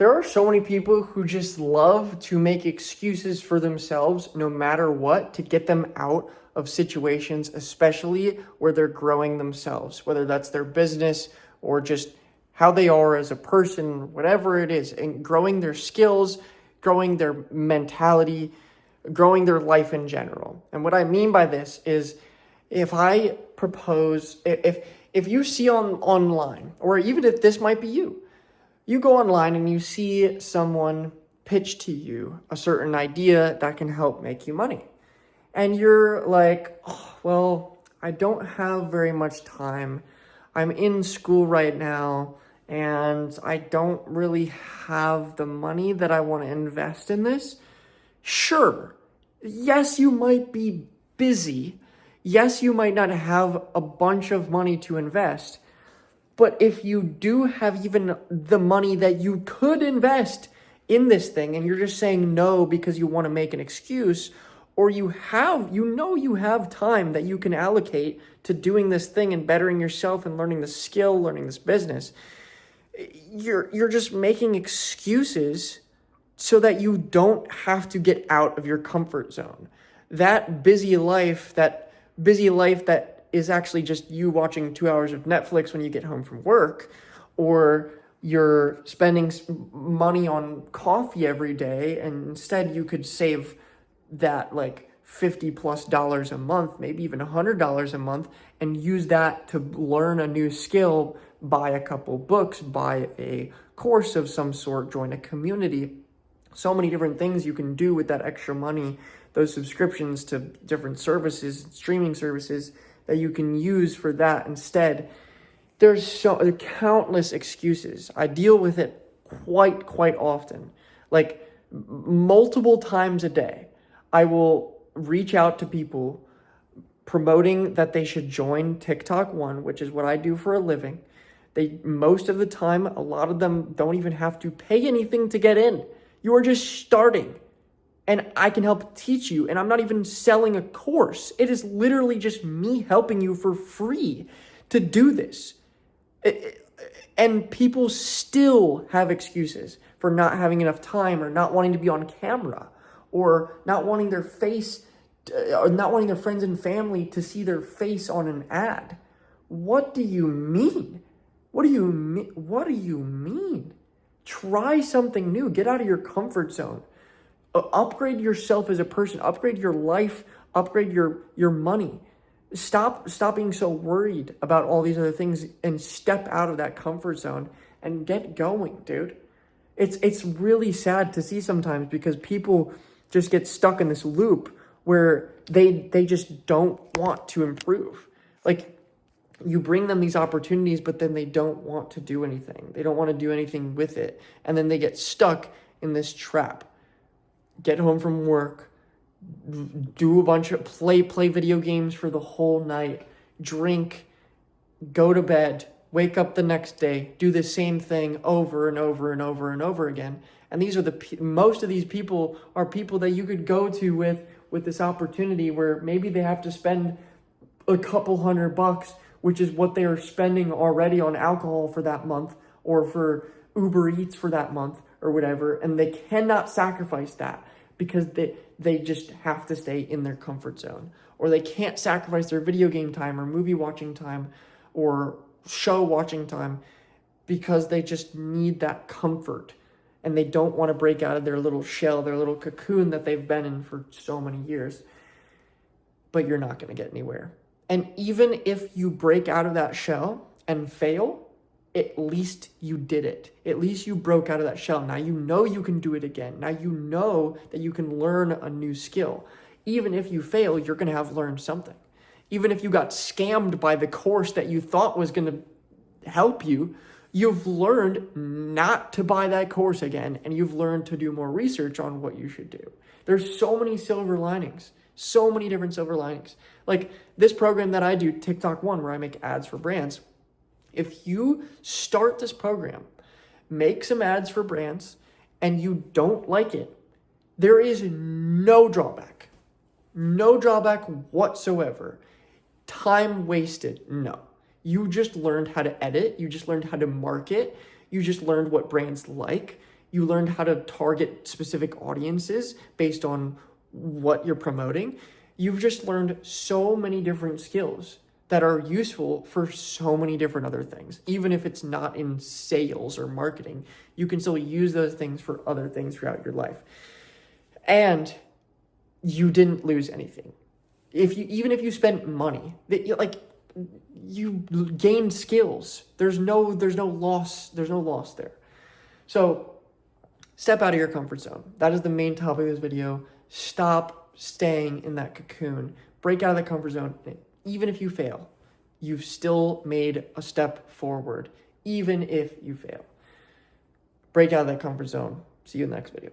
There are so many people who just love to make excuses for themselves, no matter what, to get them out of situations, especially where they're growing themselves, whether that's their business or just how they are as a person, whatever it is, and growing their skills, growing their mentality, growing their life in general. And what I mean by this is if I propose, if you see online, or even if this might be you, you go online and you see someone pitch to you a certain idea that can help make you money. And you're like, oh, well, I don't have very much time. I'm in school right now and I don't really have the money that I want to invest in this. Sure. Yes, you might be busy. Yes, you might not have a bunch of money to invest. But if you do have even the money that you could invest in this thing and you're just saying no because you want to make an excuse, or you have time that you can allocate to doing this thing and bettering yourself and learning the skill, learning this business, you're just making excuses so that you don't have to get out of your comfort zone. That busy life that is actually just you watching 2 hours of Netflix when you get home from work, or you're spending money on coffee every day, and instead you could save that like $50+ a month, maybe even $100 a month, and use that to learn a new skill, buy a couple books, buy a course of some sort, join a community. So many different things you can do with that extra money, those subscriptions to different services, streaming services that you can use for that instead. There are countless excuses. I deal with it quite often. Like multiple times a day, I will reach out to people promoting that they should join TikTok One, which is what I do for a living. Most of the time, a lot of them don't even have to pay anything to get in. You are just starting. And I can help teach you, and I'm not even selling a course. It is literally just me helping you for free to do this. And people still have excuses for not having enough time, or not wanting to be on camera, or not wanting their face, or not wanting their friends and family to see their face on an ad. What do you mean? What do you mean? What do you mean? Try something new. Get out of your comfort zone. Upgrade yourself as a person, upgrade your life, upgrade your money. Stop being so worried about all these other things and step out of that comfort zone and get going, dude. It's really sad to see sometimes, because people just get stuck in this loop where they just don't want to improve. Like, you bring them these opportunities, but then they don't want to do anything. They don't want to do anything with it. And then they get stuck in this trap. Get home from work, do a bunch of play video games for the whole night, drink, go to bed, wake up the next day, do the same thing over and over and over and over again. And these are most of these people are people that you could go to with this opportunity, where maybe they have to spend a couple $100, which is what they are spending already on alcohol for that month, or for Uber Eats for that month, or whatever, and they cannot sacrifice that because they just have to stay in their comfort zone, or they can't sacrifice their video game time or movie watching time or show watching time because they just need that comfort, and they don't want to break out of their little shell, their little cocoon that they've been in for so many years. But you're not going to get anywhere. And even if you break out of that shell and fail, at least you did it. At least you broke out of that shell. Now you know you can do it again. Now you know that you can learn a new skill. Even if you fail, you're going to have learned something. Even if you got scammed by the course that you thought was going to help you, you've learned not to buy that course again, and you've learned to do more research on what you should do. There's so many silver linings. So many different silver linings. Like this program that I do, TikTok One, where I make ads for brands. If you start this program, make some ads for brands, and you don't like it, there is no drawback. No drawback whatsoever. Time wasted, no. You just learned how to edit. You just learned how to market. You just learned what brands like. You learned how to target specific audiences based on what you're promoting. You've just learned so many different skills that are useful for so many different other things. Even if it's not in sales or marketing, you can still use those things for other things throughout your life. And you didn't lose anything. Even if you spent money, you gained skills. There's no loss there. So step out of your comfort zone. That is the main topic of this video. Stop staying in that cocoon. Break out of the comfort zone. Even if you fail, you've still made a step forward, even if you fail. Break out of that comfort zone. See you in the next video.